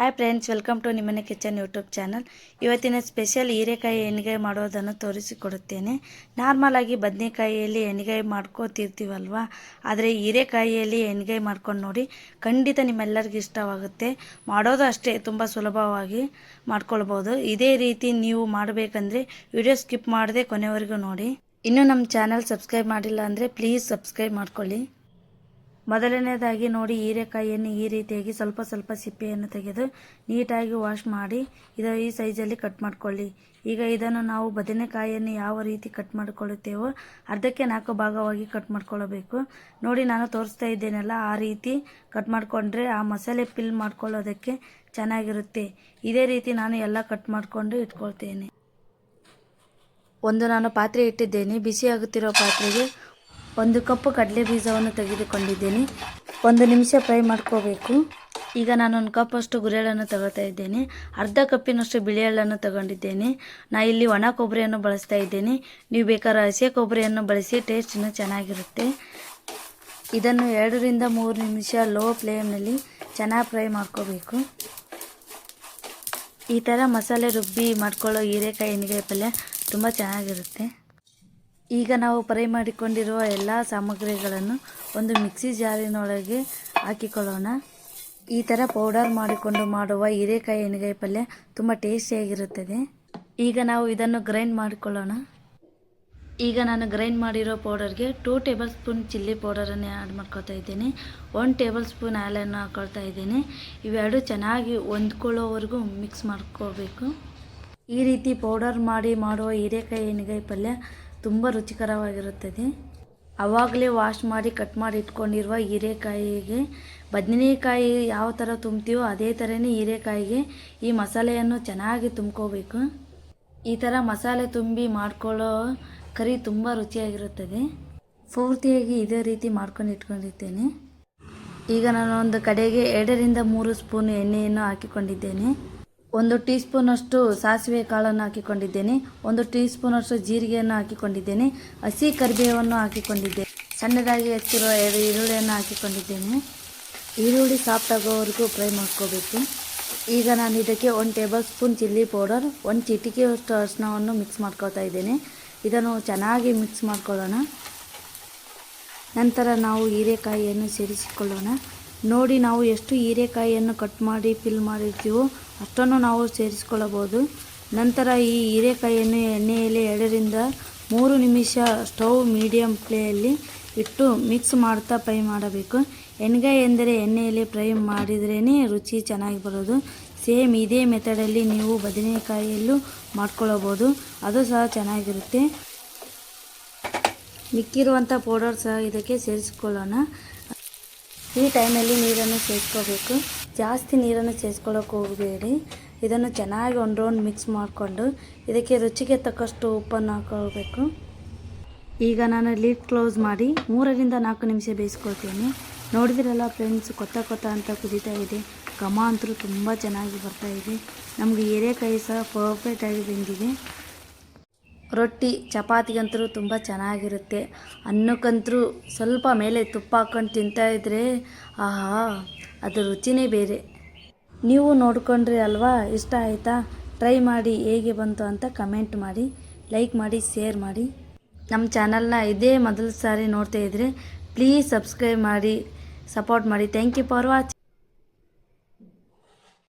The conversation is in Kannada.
ಹಾಯ್ ಫ್ರೆಂಡ್ಸ್, ವೆಲ್ಕಮ್ ಟು ನಿಮ್ಮನೆ ಕಿಚನ್ ಯೂಟ್ಯೂಬ್ ಚಾನಲ್. ಇವತ್ತಿನ ಸ್ಪೆಷಲ್ ಹೀರೆಕಾಯಿ ಎಣ್ಗಾಯಿ ಮಾಡೋದನ್ನು ತೋರಿಸಿಕೊಡುತ್ತೇನೆ. ನಾರ್ಮಲ್ ಆಗಿ ಬದನೆಕಾಯಿಯಲ್ಲಿ ಎಣ್ಗಾಯಿ ಮಾಡ್ಕೋತಿರ್ತೀವಲ್ವ, ಆದರೆ ಹೀರೆಕಾಯಿಯಲ್ಲಿ ಎಣ್ಗಾಯಿ ಮಾಡ್ಕೊಂಡು ನೋಡಿ, ಖಂಡಿತ ನಿಮ್ಮೆಲ್ಲರಿಗೂ ಇಷ್ಟವಾಗುತ್ತೆ. ಮಾಡೋದು ಅಷ್ಟೇ ತುಂಬ ಸುಲಭವಾಗಿ ಮಾಡ್ಕೊಳ್ಬೋದು. ಇದೇ ರೀತಿ ನೀವು ಮಾಡಬೇಕಂದ್ರೆ ವಿಡಿಯೋ ಸ್ಕಿಪ್ ಮಾಡದೆ ಕೊನೆವರೆಗೂ ನೋಡಿ. ಇನ್ನೂ ನಮ್ಮ ಚಾನಲ್ ಸಬ್ಸ್ಕ್ರೈಬ್ ಮಾಡಿಲ್ಲ ಅಂದರೆ ಪ್ಲೀಸ್ ಸಬ್ಸ್ಕ್ರೈಬ್ ಮಾಡ್ಕೊಳ್ಳಿ. ಮೊದಲನೇದಾಗಿ ನೋಡಿ, ಹೀರೆಕಾಯಿಯನ್ನು ಈ ರೀತಿಯಾಗಿ ಸ್ವಲ್ಪ ಸ್ವಲ್ಪ ಸಿಪ್ಪೆಯನ್ನು ತೆಗೆದು ನೀಟಾಗಿ ವಾಶ್ ಮಾಡಿ ಈ ಸೈಜಲ್ಲಿ ಕಟ್ ಮಾಡ್ಕೊಳ್ಳಿ. ಈಗ ಇದನ್ನು ನಾವು ಬದನೆಕಾಯಿಯನ್ನು ಯಾವ ರೀತಿ ಕಟ್ ಮಾಡಿಕೊಳ್ಳುತ್ತೇವೋ ಅರ್ಧಕ್ಕೆ 4 ಭಾಗವಾಗಿ ಕಟ್ ಮಾಡ್ಕೊಳ್ಳಬೇಕು. ನೋಡಿ, ನಾನು ತೋರಿಸ್ತಾ ಇದ್ದೇನಲ್ಲ, ಆ ರೀತಿ ಕಟ್ ಮಾಡಿಕೊಂಡ್ರೆ ಆ ಮಸಾಲೆ ಫಿಲ್ ಮಾಡ್ಕೊಳ್ಳೋದಕ್ಕೆ ಚೆನ್ನಾಗಿರುತ್ತೆ. ಇದೇ ರೀತಿ ನಾನು ಎಲ್ಲ ಕಟ್ ಮಾಡಿಕೊಂಡು ಇಟ್ಕೊಳ್ತೇನೆ. ನಾನು ಪಾತ್ರೆ ಇಟ್ಟಿದ್ದೇನೆ. ಬಿಸಿ ಆಗುತ್ತಿರೋ ಪಾತ್ರೆಗೆ 1 ಕಪ್ ಕಡಲೆ ಬೀಜವನ್ನು ತೆಗೆದುಕೊಂಡಿದ್ದೇನೆ. 1 ನಿಮಿಷ ಫ್ರೈ ಮಾಡ್ಕೋಬೇಕು. ಈಗ ನಾನು 1 ಕಪ್ ಅಷ್ಟು ಗುರೆಳ್ಳನ್ನು ತಗೊಳ್ತಾ ಇದ್ದೇನೆ. ಅರ್ಧ ಕಪ್ಪಿನಷ್ಟು ಬಿಳಿ ಎಳ್ಳನ್ನು ತಗೊಂಡಿದ್ದೇನೆ. ಇಲ್ಲಿ ಒಣ ಕೊಬ್ಬರಿಯನ್ನು ಬಳಸ್ತಾ ಇದ್ದೇನೆ. ನೀವು ಬೇಕಾದ್ರೆ ಹಸಿ ಕೊಬ್ಬರಿಯನ್ನು ಬಳಸಿ, ಟೇಸ್ಟ್ ಇನ್ನೂ ಚೆನ್ನಾಗಿರುತ್ತೆ. ಇದನ್ನು 2 ರಿಂದ 3 ನಿಮಿಷ ಲೋ ಫ್ಲೇಮ್ನಲ್ಲಿ ಚೆನ್ನಾಗಿ ಫ್ರೈ ಮಾಡ್ಕೋಬೇಕು. ಈ ಥರ ಮಸಾಲೆ ರುಬ್ಬಿ ಮಾಡ್ಕೊಳ್ಳೋ ಹೀರೆಕಾಯಿ ಎಣ್ಗಾಯಿ ಪಲ್ಯ ತುಂಬ ಚೆನ್ನಾಗಿರುತ್ತೆ. ಈಗ ನಾವು ಫ್ರೈ ಮಾಡಿಕೊಂಡಿರುವ ಎಲ್ಲ ಸಾಮಗ್ರಿಗಳನ್ನು ಒಂದು ಮಿಕ್ಸಿ ಜಾರಿನೊಳಗೆ ಹಾಕಿಕೊಳ್ಳೋಣ. ಈ ಥರ ಪೌಡರ್ ಮಾಡಿಕೊಂಡು ಮಾಡುವ ಹೀರೆಕಾಯಿ ಎಣ್ಗಾಯಿ ಪಲ್ಯ ತುಂಬ ಟೇಸ್ಟಿಯಾಗಿರುತ್ತದೆ. ಈಗ ನಾವು ಇದನ್ನು ಗ್ರೈಂಡ್ ಮಾಡಿಕೊಳ್ಳೋಣ. ಈಗ ನಾನು ಗ್ರೈಂಡ್ ಮಾಡಿರೋ ಪೌಡರ್ಗೆ 2 ಟೇಬಲ್ ಸ್ಪೂನ್ ಚಿಲ್ಲಿ ಪೌಡರನ್ನು ಆ್ಯಡ್ ಮಾಡ್ಕೊಳ್ತಾ ಇದ್ದೇನೆ. 1 ಟೇಬಲ್ ಸ್ಪೂನ್ ಹಾಲನ್ನು ಹಾಕ್ಕೊಳ್ತಾ ಇದ್ದೇನೆ. ಇವೆರಡು ಚೆನ್ನಾಗಿ ಹೊಂದ್ಕೊಳ್ಳೋವರೆಗೂ ಮಿಕ್ಸ್ ಮಾಡ್ಕೋಬೇಕು. ಈ ರೀತಿ ಪೌಡರ್ ಮಾಡಿ ಮಾಡುವ ಹೀರೆಕಾಯಿ ಎಣ್ಗಾಯಿ ಪಲ್ಯ ತುಂಬ ರುಚಿಕರವಾಗಿರುತ್ತದೆ. ಆವಾಗಲೇ ವಾಶ್ ಮಾಡಿ ಕಟ್ ಮಾಡಿ ಇಟ್ಕೊಂಡಿರುವ ಹೀರೆಕಾಯಿಗೆ ಬದನೆಕಾಯಿ ಯಾವ ಥರ ತುಂಬ್ತೀವೋ ಅದೇ ಥರನೇ ಹೀರೆಕಾಯಿಗೆ ಈ ಮಸಾಲೆಯನ್ನು ಚೆನ್ನಾಗಿ ತುಂಬ್ಕೋಬೇಕು. ಈ ಥರ ಮಸಾಲೆ ತುಂಬಿ ಮಾಡ್ಕೊಳ್ಳೋ ಕರಿ ತುಂಬ ರುಚಿಯಾಗಿರುತ್ತದೆ. ಪೂರ್ತಿಯಾಗಿ ಇದೇ ರೀತಿ ಮಾಡ್ಕೊಂಡು ಇಟ್ಕೊಂಡಿದ್ದೇನೆ. ಈಗ ನಾನು ಒಂದು ಕಡೆಗೆ 2 ರಿಂದ 3 ಸ್ಪೂನ್ ಎಣ್ಣೆಯನ್ನು ಹಾಕಿಕೊಂಡಿದ್ದೇನೆ. 1 ಟೀ ಸ್ಪೂನಷ್ಟು ಸಾಸಿವೆ ಕಾಳನ್ನು ಹಾಕಿಕೊಂಡಿದ್ದೇನೆ. 1 ಟೀ ಸ್ಪೂನಷ್ಟು ಜೀರಿಗೆಯನ್ನು ಹಾಕಿಕೊಂಡಿದ್ದೇನೆ. ಹಸಿ ಕರಿಬೇವನ್ನು ಹಾಕಿಕೊಂಡಿದ್ದೇನೆ. ಸಣ್ಣದಾಗಿ ಹೆಚ್ಚಿರುವ 2 ಈರುಳ್ಳಿಯನ್ನು ಹಾಕಿಕೊಂಡಿದ್ದೇನೆ. ಈರುಳ್ಳಿ ಸಾಫ್ಟ್ ಆಗೋವರೆಗೂ ಫ್ರೈ ಮಾಡ್ಕೋಬೇಕು. ಈಗ ನಾನು ಇದಕ್ಕೆ 1 ಟೇಬಲ್ ಸ್ಪೂನ್ ಚಿಲ್ಲಿ ಪೌಡರ್, 1 ಚಿಟಿಕೆಯಷ್ಟು ಅರಿಶಿನವನ್ನು ಮಿಕ್ಸ್ ಮಾಡ್ಕೊಳ್ತಾ ಇದ್ದೇನೆ. ಇದನ್ನು ಚೆನ್ನಾಗಿ ಮಿಕ್ಸ್ ಮಾಡ್ಕೊಳ್ಳೋಣ. ನಂತರ ನಾವು ಹೀರೆಕಾಯಿಯನ್ನು ಸೇರಿಸಿಕೊಳ್ಳೋಣ. ನೋಡಿ, ನಾವು ಎಷ್ಟು ಹೀರೆಕಾಯಿಯನ್ನು ಕಟ್ ಮಾಡಿ ಫಿಲ್ ಮಾಡಿರ್ತೀವೋ ಅಷ್ಟನ್ನು ನಾವು ಸೇರಿಸ್ಕೊಳ್ಳಬಹುದು. ನಂತರ ಈ ಹೀರೆಕಾಯಿಯನ್ನು ಎಣ್ಣೆಯಲ್ಲಿ 2 ರಿಂದ 3 ನಿಮಿಷ ಸ್ಟವ್ ಮೀಡಿಯಮ್ ಫ್ಲೇಮಲ್ಲಿ ಇಟ್ಟು ಮಿಕ್ಸ್ ಮಾಡ್ತಾ ಫ್ರೈ ಮಾಡಬೇಕು. ಎಣ್ಗಾಯಿ ಎಂದರೆ ಎಣ್ಣೆಯಲ್ಲಿ ಫ್ರೈ ಮಾಡಿದ್ರೇ ರುಚಿ ಚೆನ್ನಾಗಿ ಬರೋದು. ಸೇಮ್ ಇದೇ ಮೆಥಡಲ್ಲಿ ನೀವು ಬದನೆಕಾಯಿಯಲ್ಲೂ ಮಾಡ್ಕೊಳ್ಳಬಹುದು, ಅದು ಸಹ ಚೆನ್ನಾಗಿರುತ್ತೆ. ಮಿಕ್ಕಿರುವಂಥ ಪೌಡರ್ ಸಹ ಇದಕ್ಕೆ ಸೇರಿಸ್ಕೊಳ್ಳೋಣ. ಈ ಟೈಮಲ್ಲಿ ನೀರನ್ನು ಸೇರಿಸ್ಕೋಬೇಕು. ಜಾಸ್ತಿ ನೀರನ್ನು ಸೇರಿಸ್ಕೊಳ್ಳೋಕೆ ಹೋಗಬೇಡಿ. ಇದನ್ನು ಚೆನ್ನಾಗಿ 1 ರೌಂಡ್ ಮಿಕ್ಸ್ ಮಾಡಿಕೊಂಡು ಇದಕ್ಕೆ ರುಚಿಗೆ ತಕ್ಕಷ್ಟು ಉಪ್ಪನ್ನು ಹಾಕೋಬೇಕು. ಈಗ ನಾನು ಲಿಡ್ ಕ್ಲೋಸ್ ಮಾಡಿ 3 ರಿಂದ 4 ನಿಮಿಷ ಬೇಯಿಸ್ಕೊಳ್ತೀನಿ. ನೋಡಿದಿರಲ್ಲ ಫ್ರೆಂಡ್ಸ್, ಕೊತ್ತ ಅಂತ ಕುದೀತಾ ಇದೆ. ಘಮ ಅಂತೂ ತುಂಬ ಚೆನ್ನಾಗಿ ಬರ್ತಾ ಇದೆ. ನಮಗೆ ಹೀರೆಕಾಯಿ ಸಹ ಪರ್ಫೆಕ್ಟಾಗಿ ಬೆಂದಿದೆ. ರೊಟ್ಟಿ ಚಪಾತಿಗಂತೂ ತುಂಬ ಚೆನ್ನಾಗಿರುತ್ತೆ. ಅನ್ನಕ್ಕಂತೂ ಸ್ವಲ್ಪ ಮೇಲೆ ತುಪ್ಪ ಹಾಕ್ಕೊಂಡು ತಿಂತಾಯಿದ್ರೆ ಆಹಾ, ಅದು ರುಚಿನೇ ಬೇರೆ. ನೀವು ನೋಡ್ಕೊಂಡ್ರಿ ಅಲ್ವಾ, ಇಷ್ಟ ಆಯಿತಾ? ಟ್ರೈ ಮಾಡಿ ಹೇಗೆ ಬಂತು ಅಂತ ಕಮೆಂಟ್ ಮಾಡಿ, ಲೈಕ್ ಮಾಡಿ, ಶೇರ್ ಮಾಡಿ. ನಮ್ಮ ಚಾನಲ್ನ ಇದೇ ಮೊದಲ ಸಾರಿ ನೋಡ್ತಾ ಇದ್ದರೆ ಪ್ಲೀಸ್ ಸಬ್ಸ್ಕ್ರೈಬ್ ಮಾಡಿ, ಸಪೋರ್ಟ್ ಮಾಡಿ. Thank you for watching.